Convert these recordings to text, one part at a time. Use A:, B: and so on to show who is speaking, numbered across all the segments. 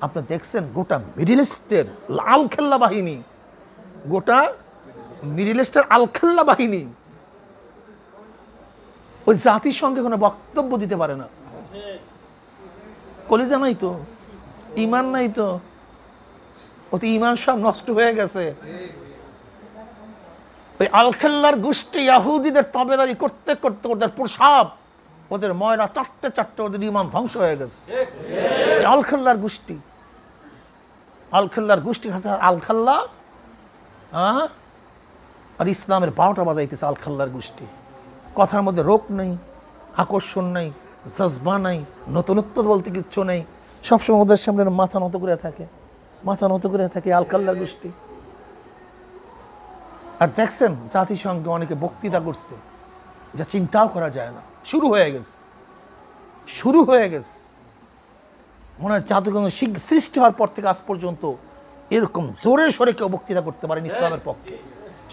A: আপনি দেখছেন গোটা মিডল ইস্টের লাল খেল্লা বাহিনী, গোটা মিডল ইস্টের আলখেল্লা বাহিনী ওই জাতিসংঘে কোনো বক্তব্য দিতে পারে না। কলিজা নাই তো, ইমান নাই তো, ওতে ইমান সব নষ্ট হয়ে গেছে। ওই আলখেল্লার গোষ্ঠী ইহুদিদের তাবেদারি করতে করতে ওদের প্রসাব, ওদের ময়রা চারটে চারটে, ওদের ইমান ধ্বংস হয়ে গেছে। আলখেল্লার গোষ্ঠী, আলখেল্লার গোষ্ঠী আছে আলখাল্লা, আর ইসলামের 12টা বাজাইতেছে আলখাল্লার গোষ্ঠী। কথার মধ্যে রোগ নেই, আকর্ষণ নেই, জজবা নেই, নতুনত্ব বলতে কিচ্ছু নেই, সবসময় ওদের সামনে মাথা নত করে থাকে, মাথা নত করে থাকে আলখাল্লার গোষ্ঠী। আর দেখছেন জাতিসংঘে অনেকে বক্তৃতা করছে যা চিন্তাও করা যায় না। শুরু হয়ে গেছে, শুরু হয়ে গেছে। মনে হয় জাতিসংঘ সৃষ্টি হওয়ার পর থেকে আজ পর্যন্ত এরকম জোরে সোরে কেউ বক্তৃতা করতে পারেন ইসলামের পক্ষে।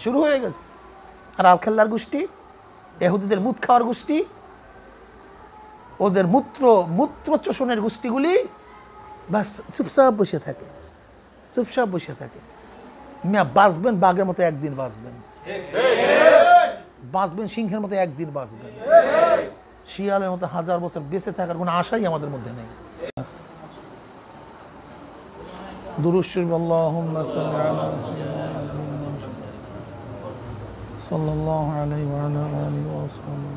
A: শুরু হয়ে গেছে। আর আলখাল্লার গোষ্ঠী, ইহুদিদের মুত খাওয়ার গোষ্ঠী, ওদের মূত্র চোষণের গোষ্ঠীগুলি বাস চুপচাপ বসে থাকে, চুপচাপ বসে থাকে। মিয়া বাঁচবেন বাঘের মতো একদিন বাঁচবেন, বাঁচবেন সিংহের মতো একদিন বাঁচবেন, শিয়ালের মতো 1000 বছর বেঁচে থাকার কোনো আশাই আমাদের মধ্যে নেই। দুরূদ শরীফ আল্লাহুম্মা সাল্লি আলা সাল্লাল্লাহু আলাইহি ওয়া আলা আলিহি ওয়া সাল্লাম।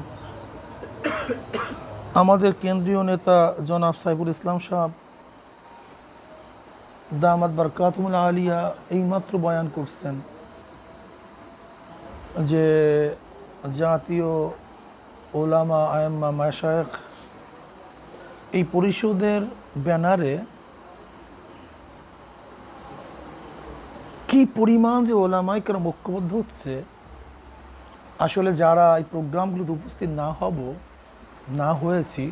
A: আমাদের কেন্দ্রীয় নেতা জনাব সাইফুল ইসলাম সাহেব দামাত বারকাতুল আলিয়া এইমাত্র বয়ান করছেন যে জাতীয় ওলামা আইম্মা মাশায়েখ এই পরিষদের ব্যানারে কি পরিমাণ যে ওলামায়ে কেরাম ঐক্যবদ্ধ হচ্ছে, আসলে যারা এই প্রোগ্রামগুলোতে উপস্থিত না হয়েছি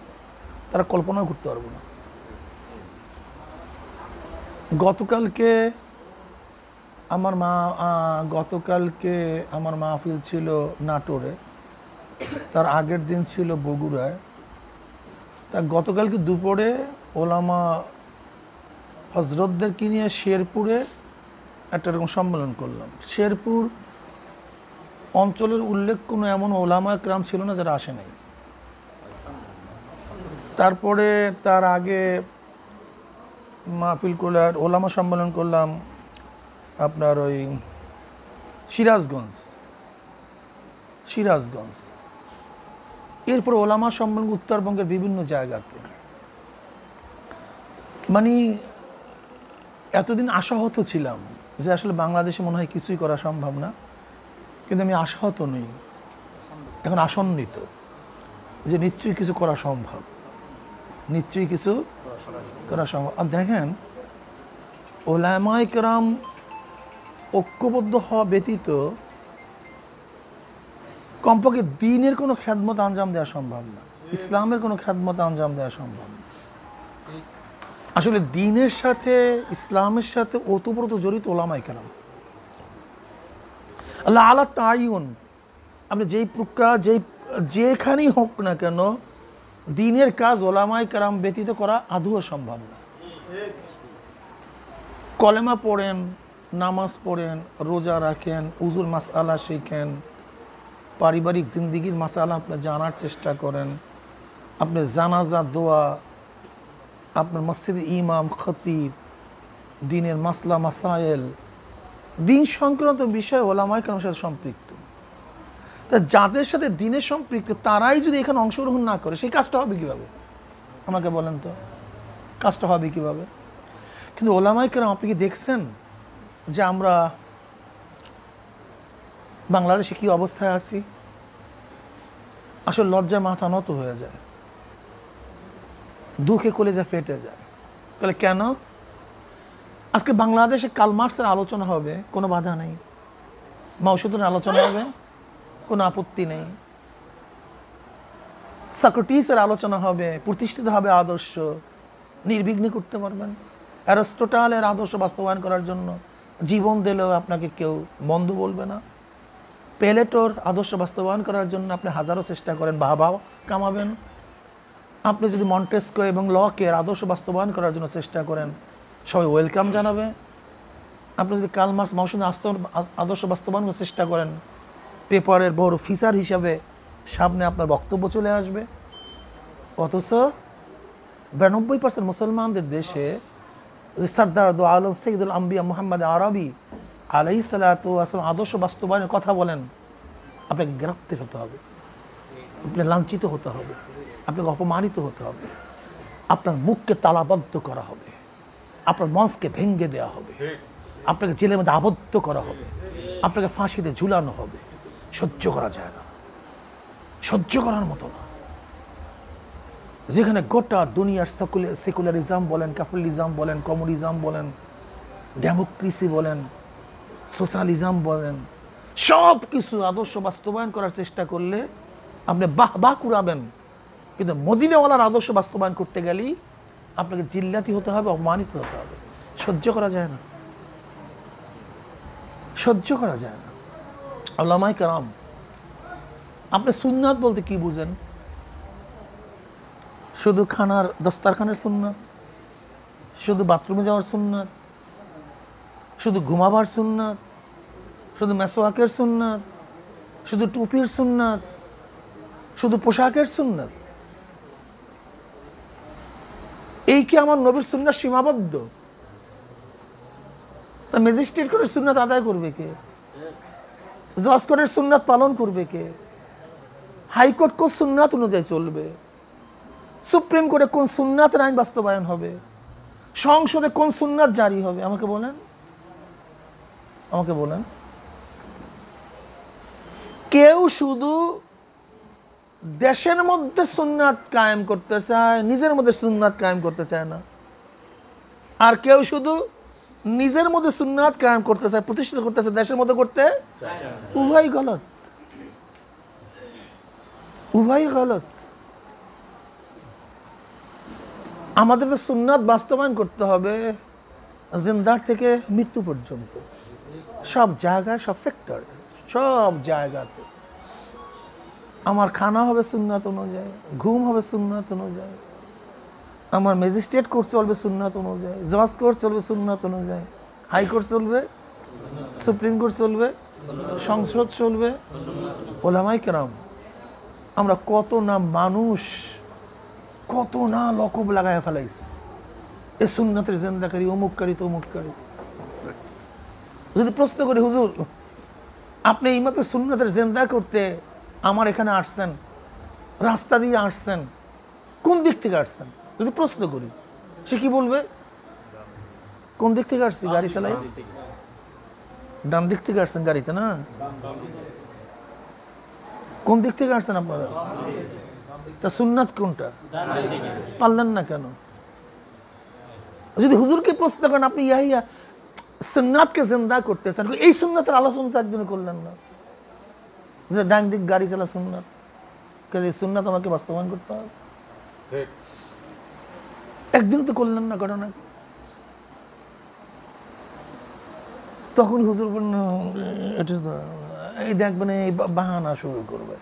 A: তারা কল্পনা করতে পারবো না। গতকালকে আমার মাহফিল ছিল নাটোরে, তার আগের দিন ছিল বগুড়ায়। তা গতকালকে দুপুরে ওলামা হজরতদেরকে নিয়ে শেরপুরে একটা এরকম সম্মেলন করলাম। শেরপুর অঞ্চলের উল্লেখ কোনো এমন ওলামা একরাম ছিল না যারা আসে নাই। তারপরে তার আগে মাহফিল করলাম, ওলামা সম্মেলন করলাম আপনার ওই সিরাজগঞ্জ। এরপর ওলামা সম্মেলন উত্তরবঙ্গের বিভিন্ন জায়গাতে। মানে এতদিন আশাহত ছিলাম যে আসলে বাংলাদেশে মনে হয় কিছুই করা সম্ভব না, কিন্তু আমি আশাহত নই, এখন আসন্নিত যে নিশ্চয়ই কিছু করা সম্ভব, নিশ্চয়ই কিছু করা সম্ভব। আর দেখেন ওলামায়ে কেরাম ঐক্যবদ্ধ হওয়া ব্যতীত কমপক্ষে দ্বীনের কোনো খেদমত আঞ্জাম দেওয়া সম্ভব না, ইসলামের কোনো খেদমত আঞ্জাম দেওয়া সম্ভব না। আসলে দ্বীনের সাথে ইসলামের সাথে ওতপ্রোত জড়িত ওলামায়ে কেরাম। আল্লাহ আলা তাইয়ুন, আপনি যেই প্রকার যেখানেই হোক না কেন দ্বীনের কাজ ওলামায়ে কেরাম ব্যতীত করা আদৌ সম্ভব না। কলেমা পড়েন, নামাজ পড়েন, রোজা রাখেন, উজুর মাসআলা শিখেন, পারিবারিক জিন্দিগির মাসআলা আপনি জানার চেষ্টা করেন, আপনি জানাজা দোয়া, আপনার মসজিদের ইমাম খতিব, দ্বীনের মাসলা মাসায়েল, দ্বীন সংক্রান্ত বিষয় ওলামায়ে কেরামের সাথে সম্পৃক্ত। তা যাদের সাথে দ্বীনের সম্পৃক্ত তারাই যদি এখানে অংশগ্রহণ না করে সেই কাজটা হবে কীভাবে? আমাকে বলেন তো, কাজটা হবে কীভাবে? কিন্তু ওলামায়ে কেরাম আপনি কি দেখছেন যে আমরা বাংলাদেশে কী অবস্থায় আছি? আসলে লজ্জায় মাথা নত হয়ে যায়, দুঃখে কলেজা ফেটে যায়। তাহলে কেন? আজকে বাংলাদেশে কার্ল মার্কসের আলোচনা হবে, কোনো বাধা নেই। মাওসুদের আলোচনা হবে, কোনো আপত্তি নেই। সক্রেটিসের আলোচনা হবে, প্রতিষ্ঠিত হবে আদর্শ, নির্বিঘ্নে করতে পারবেন। অ্যারিস্টটলের আদর্শ বাস্তবায়ন করার জন্য জীবন দিলেও আপনাকে কেউ মন্দ বলবে না। প্লেটোর আদর্শ বাস্তবায়ন করার জন্য আপনি হাজারো চেষ্টা করেন, বাহবা কামাবেন। আপনি যদি মন্টেস্কো এবং লকের আদর্শ বাস্তবায়ন করার জন্য চেষ্টা করেন, সবাই ওয়েলকাম জানাবে। আপনি যদি কার্ল মার্কস মাওসুনের আদর্শ বাস্তবায়ন করার চেষ্টা করেন, পেপারের বড় ফিচার হিসাবে সামনে আপনার বক্তব্য চলে আসবে। অথচ 92% মুসলমানদের দেশে সরদার দো আলম সৈয়দুল আম্বিয়া মুহাম্মদ আরবি আলাইহিস সালাতু ওয়াস সালাম আদর্শ বাস্তবায়নের কথা বলেন, আপনাকে গ্রেপ্তার হতে হবে, আপনাকে লাঞ্ছিত হতে হবে, আপনাকে অপমানিত হতে হবে, আপনার মুখকে তালাবদ্ধ করা হবে, আপনার মঞ্চকে ভেঙে দেওয়া হবে, আপনাকে জেলের মধ্যে আবদ্ধ করা হবে, আপনাকে ফাঁসিতে ঝুলানো হবে। সহ্য করা যায় না, সহ্য করার মতো না। যেখানে গোটা দুনিয়ার সেকুলারিজম বলেন, ক্যাপিটালিজম বলেন, কমিউনিজম বলেন, ডেমোক্রেসি বলেন, সোশ্যালিজম বলেন, সব কিছু আদর্শ বাস্তবায়ন করার চেষ্টা করলে আপনি বাহ বাহ কুড়াবেন, কিন্তু মদিনাওয়ালার আদর্শ বাস্তবায়ন করতে গেলেই আপনাকে জিল্লাতি হতে হবে, অপমানিত হতে হবে। সহ্য করা যায় না, সহ্য করা যায় না। উলামায়ে কেরাম, আপনি সুন্নাত বলতে কি বুঝেন? শুধু খানার দস্তারখানের সুন্নাত, শুধু বাথরুমে যাওয়ার সুন্নাত, শুধু ঘুমাবার সুন্নাত, শুধু মেসওয়াকের সুন্নাত, শুধু টুপির সুন্নাত, শুধু পোশাকের সুন্নাত? এই কি আমার নবীর সুন্নাত সীমাবদ্ধ? তা ম্যাজিস্ট্রেট করে সুন্নাত আদায় করবে কে? জজ কোর্টের সুন্নাত পালন করবে কে? হাইকোর্ট কোন সুন্নাত অনুযায়ী চলবে? সুপ্রিম কোর্টে কোন সুন্নাতের আইন বাস্তবায়ন হবে? সংসদে কোন সুন্নাত জারি হবে? আমাকে বলেন, আমাকে বলেন। কেউ শুধু দেশের মধ্যে সুন্নাত কায়েম করতে চায়, নিজের মধ্যে সুন্নাত কায়েম করতে চায় না। আর কেউ শুধু নিজের মধ্যে সুন্নাত কায়েম করতে চায়, প্রতিষ্ঠিত করতে চায়, দেশের মধ্যে করতে উভয় গলত, উভয় গলত। আমাদের তো সুন্নাত বাস্তবায়ন করতে হবে জিন্দার থেকে মৃত্যু পর্যন্ত, সব জায়গায়, সব সেক্টরে, সব জায়গাতে। আমার খানা হবে সুন্নাত অনুযায়ী, ঘুম হবে সুন্নাত অনুযায়ী, আমার ম্যাজিস্ট্রেট কোর্ট চলবে সুন্নাত অনুযায়ী, জজ কোর্ট চলবে সুন্নাত অনুযায়ী, হাইকোর্ট চলবে, সুপ্রিম কোর্ট চলবে, সংসদ চলবে। ওলামায়ে কেরাম, আমরা কত না মানুষ, কত না লকব লাগায় ফেলাইস, এ সুন্নাতের জিন্দাকারী, অমুককারী, তমুককারী। যদি প্রশ্ন করি, হুজুর আপনি এই মতো সুন্নাতের জিন্দা করতে আমার এখানে আসছেন, রাস্তা দিয়ে আসছেন, কোন দিক থেকে আসছেন? যদি প্রশ্ন করি, সে কি বলবে? কোন দিক থেকে আসছি? গাড়ি চালাই ডান দিক থেকে আসছেন গাড়িতে, না? কোন দিক থেকে আসছেন আপনারা? তা সুন্নাত কোনটা পারলেন না কেন? যদি হুজুরকে প্রশ্ন করেন, আপনি ইয়া সুন্নাতকে জিন্দা করতেছেন, এই সুন্নাতের আলোচনা তো একদিন করলেন না, যে ডান দিক গাড়ি চালা সুন্নাত, কাজে সুন্নাত আমাকে বাস্তবায়ন করতে হবে, একদিন তো করলেন না ঘটনা। তখন হুজুর বললেন, এই দেখবেন এই বাহানা শুরু করবে,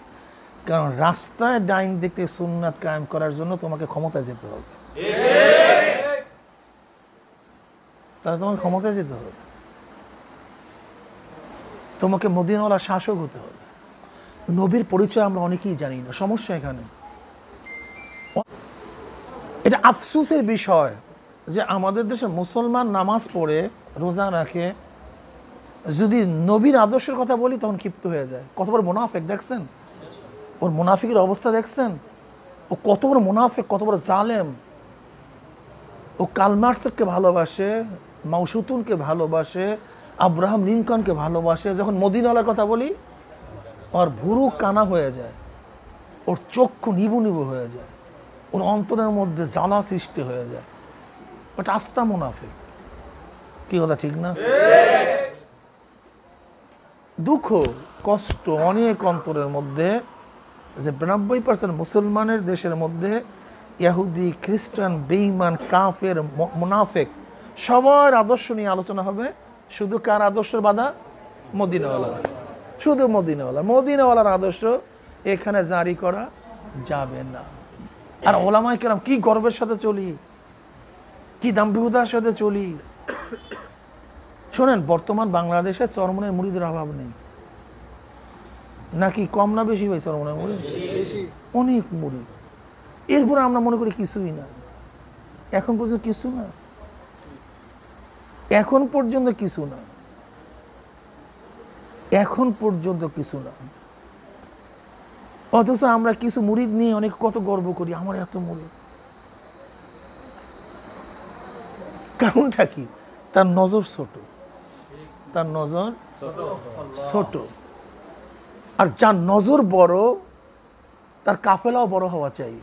A: কারণ রাস্তায় ডাইন দিকে সুন্নাত কায়েম করার জন্য তোমাকে ক্ষমতায় যেতে হবে, তাহলে তোমাকে ক্ষমতায় যেতে হবে, তোমাকে মদিনাওয়ালা শাসক হতে হবে। নবীর পরিচয় আমরা অনেকেই জানি না, সমস্যা এখানে। এটা আফসোসের বিষয় যে আমাদের দেশে মুসলমান নামাজ পড়ে, রোজা রাখে, যদি নবীর আদর্শের কথা বলি তখন ক্ষিপ্ত হয়ে যায়। কত বড় মুনাফিক দেখছেন? ওর মুনাফিকের অবস্থা দেখছেন? ও কত বড় মুনাফিক, কত বড় জালেম। ও কার্ল মার্কসকে ভালোবাসে, মাওসুতুনকে ভালোবাসে, আব্রাহাম লিঙ্কনকে ভালোবাসে। যখন মদিনাওয়ালার কথা বলি, ওর ভুরু কানা হয়ে যায়, ওর চক্ষু নিবু নিবু হয়ে যায়, ওর অন্তরের মধ্যে জ্বালা সৃষ্টি হয়ে যায়। ওটা আস্তা মুনাফিক। কি কথা ঠিক না? দুঃখ, কষ্ট অনেক অন্তরের মধ্যে, যে 92% মুসলমানের দেশের মধ্যে ইহুদি, খ্রিস্টান, বেঈমান, কাফের, মুনাফিক সবার আদর্শ নিয়ে আলোচনা হবে। শুধু কার আদর্শের বাধা? মদিনাওয়ালা, শুধু মদিনাওয়ালা। মদিনাওয়ালার আদর্শ এখানে জারি করা যাবে না। আর ওলামায়ে কেরাম কি গর্বের সাথে চলি, কি দাম্ভিকতার সাথে চলি। শোনেন, বর্তমান বাংলাদেশে চরমনের মুরিদের অভাব নেই নাকি? কম না বেশি ভাই চরমনের মুরিদ? অনেক মুরিদ। এরপরে আমরা মনে করি কিছুই না। এখন পর্যন্ত কিছু না, এখন পর্যন্ত কিছু না, এখন পর্যন্ত কিছু না। অথচ আমরা কিছু মুরিদ নিয়ে অনেক কত গর্ব করি, আমার এত মুরিদ। কারণটা কি? তার নজর ছোট, তার নজর ছোট। আর যার নজর বড় তার কাফেলাও বড় হওয়া চাই,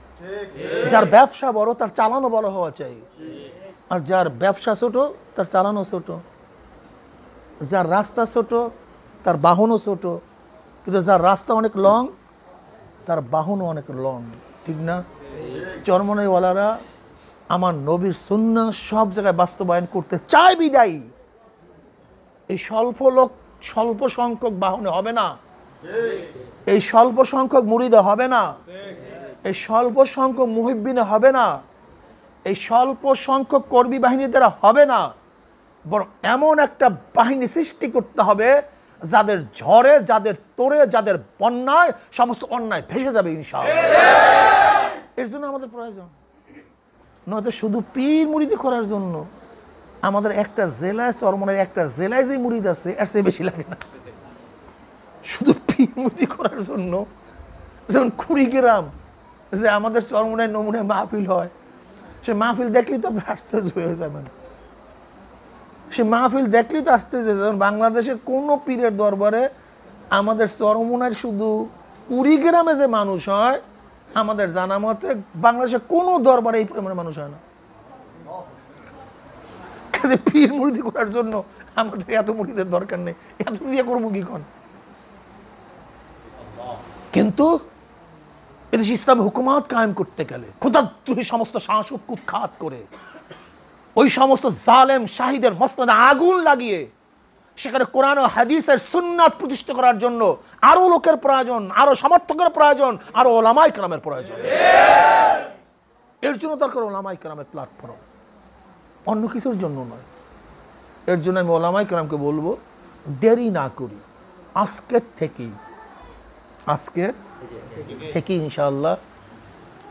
A: যার ব্যবসা বড় তার চালানো বড় হওয়া চাই। আর যার ব্যবসা ছোট তার চালানো ছোট, যার রাস্তা ছোট তার বাহনও ছোট। কিন্তু যার রাস্তা অনেক লং তার বাহনও অনেক লং, ঠিক না? চরমনাইওয়ালারা আমার নবীর সুন্নাহ সব জায়গায় বাস্তবায়ন করতে চায় বিদায়ী এই স্বল্প সংখ্যক বাহনে হবে না, এই স্বল্প সংখ্যক মুরিদে হবে না, এই স্বল্প সংখ্যক মুহিব্বিনে হবে না, এই স্বল্প সংখ্যক কর্মী বাহিনীর দ্বারা হবে না। বরং এমন একটা বাহিনী সৃষ্টি করতে হবে যাদের ঝড়ে, যাদের তোড়ে, যাদের বন্যায় সমস্ত অন্যায় ভেসে যাবে ইনশাআল্লাহ। এর জন্য আমাদের প্রয়োজন, নয়তো শুধু পীর মুরিদি করার জন্য আমাদের একটা জেলায়, চরমনের একটা জেলায় যে মুরিদ আছে এর চেয়ে বেশি লাগে না। শুধু পীর মুরিদি করার জন্য যেমন কুড়িগ্রাম যে আমাদের চরমনায় নমুনায় মাহফিল হয়, সে মাহফিল দেখলেই তো আশ্চর্য হয়ে যাবেন। সে মাহফিল দেখলেই তো আশ্চর্য হয়ে যাবেন। বাংলাদেশের কোনো পীরের দরবারে আমাদের চরমনায় শুধু কুড়িগ্রামে যে মানুষ হয়, আমাদের জানা মতে বাংলাদেশের কোনো দরবারে এই পরিমাণে মানুষ হয় না। কাজে পীর মুরিদি করার জন্য আমাদের এত মুরিদের দরকার নেই, এত দিয়ে করবো কি কন? কিন্তু এদেশে ইসলামী হুকুমাত কায়েম করতে গেলে খোদাদ্রোহী সমস্ত শাসক উৎখাত করে ওই সমস্ত জালেম শাহিদের মসনদে আগুন লাগিয়ে সেখানে কোরআন ও হাদিসের সুন্নাত প্রতিষ্ঠা করার জন্য আরো লোকের প্রয়োজন, আরো সমর্থকের প্রয়োজন, আরো ওলামায়ে কেরামের প্রয়োজন। এর জন্য দরকার ওলামায়ে কেরামের প্ল্যাটফর্ম, অন্য কিছুর জন্য নয়। এর জন্য আমি ওলামায়ে কেরামকে বলবো, দেরি না করি, আজকের থেকেই ইনশাআল্লাহ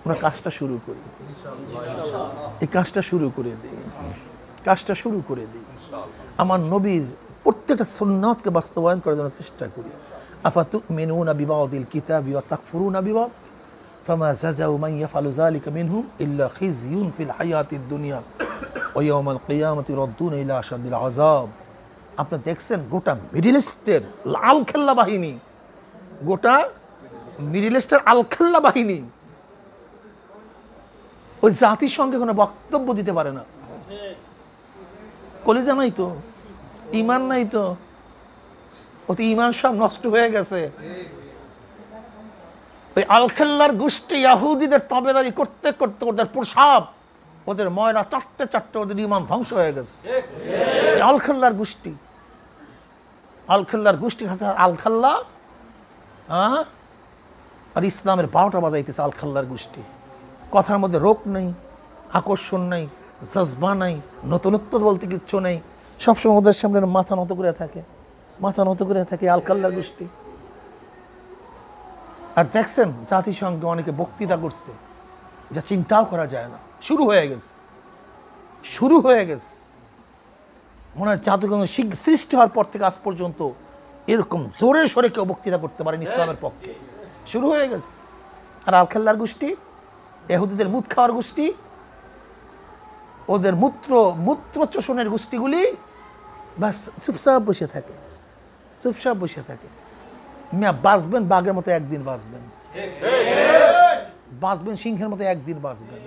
A: আমরা কাজটা শুরু করি। এই কাজটা শুরু করে দিই, আমার নবীর প্রত্যেকটা সুন্নাতকে বাস্তবায়ন করার জন্য চেষ্টা করি। আফাতুমিনুনা বিবাদিল কিতাবি ওয়া তাকফুরুনা বিবাদ ফামা জাযাউ মান ইয়াফআলু যালিকা মিনহুম ইল্লা খিজয়ুন ফিল হায়াতিদ দুনিয়া ওয়া ইয়াউমাল কিয়ামাতি রাদ্দুনা ইলা আশাদ্দিল আযাব। আপনি দেখছেন গোটা মিডল ইস্টের লাল খেল্লা বাহিনী, গোটা মিডল ইস্টের আলখাল্লা বাহিনী ওই জাতিসংঘে কোনো বক্তব্য দিতে পারে না। কলিজা নাই তো, ইমান নাই তো, ওতে ইমান সব নষ্ট হয়ে গেছে। ওই আলখাল্লার গোষ্ঠী ইহুদিদের তাবেদারি করতে করতে ওদের প্রসাব, ওদের ময়রা চারটে ওদের ইমান ধ্বংস হয়ে গেছে। আলখাল্লার গোষ্ঠী আছে আলখাল্লা, আর ইসলামের 12টা বাজাইতেছে আলখাল্লার গোষ্ঠী। কথার মধ্যে রোগ নেই, আকর্ষণ নেই, জজবা নাই, নতুনত্ব বলতে কিচ্ছু নেই। সবসময় ওদের সামনে মাথা নত করে থাকে আলখাল্লার গোষ্ঠী। আর দেখছেন জাতিসংঘে অনেকে বক্তৃতা করছে যা চিন্তাও করা যায় না। শুরু হয়ে গেছে মনে হয় জাতিসংঘ সৃষ্টি হওয়ার পর থেকে আজ পর্যন্ত এরকম জোরে সোরে কেউ বক্তৃতা করতে পারেন ইসলামের পক্ষে। শুরু হয়ে গেছে। আর আলখাল্লার গোষ্ঠী, ইহুদিদের মুদ খাওয়ার গোষ্ঠী, ওদের মূত্র চোষণের গোষ্ঠীগুলি বাস চুপচাপ বসে থাকে। বাঁচবেন বাঘের মতো একদিন বাঁচবেন সিংহের মতো একদিন বাঁচবেন,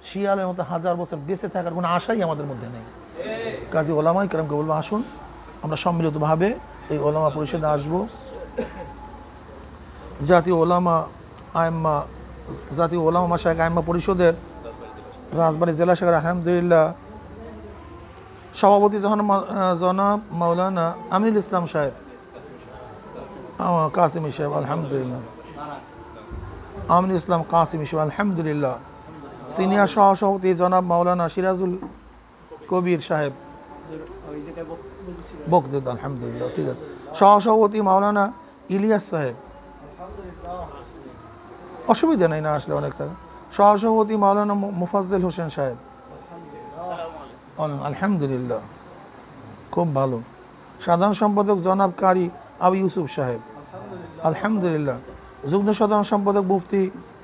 A: শিয়ালের মতো 1000 বছর বেঁচে থাকার কোনো আশাই আমাদের মধ্যে নেই। কাজী ওলামায়ে কেরামকে বলবো, আসুন আমরা সম্মিলিতভাবে এই ওলামা পরিষদে আসবো। জাতীয় ওলামা মাশায়েখ আইম্মা পরিষদের রাজবাড়ী জেলা শাখার আলহামদুলিল্লাহ সভাপতি জনাব মাওলানা আমিনুল ইসলাম সাহেব, কাসিমি সাহেব আলহামদুলিল্লাহ, আমিনুল ইসলাম কাসিমি সাহেব আলহামদুলিল্লাহ, সিনিয়র সহসভাপতি জনাব মাওলানা সিরাজুল কবির সাহেব বকদেদ, আলহামদুলিল্লাহ, ঠিক আছে। সহসভাপতি মাওলানা ইলিয়াস সাহেব, অসুবিধা নেই না আসলে অনেক থাকে। সহসভাপতি মাওলানা মুফাজ্জল হোসেন সাহেব, আলহামদুলিল্লাহ, খুব ভালো। সাধারণ সম্পাদক জনাব কারি আবু ইউসুফ সাহেব, আলহামদুলিল্লাহ। যুগ্ম সাধারণ সম্পাদক মুফতি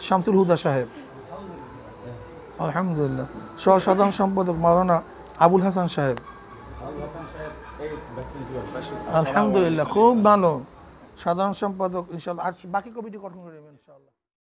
A: শামসুল হুদা সাহেব, আলহামদুলিল্লাহ। সহ সাধারণ সম্পাদক মাওলানা আবুল হাসান সাহেব, আলহামদুলিল্লাহ, খুব ভালো। সাধারণ সম্পাদক ইনশাআল্লাহ। আর বাকি কমিটি গঠন করে দেবেন ইনশাআল্লাহ।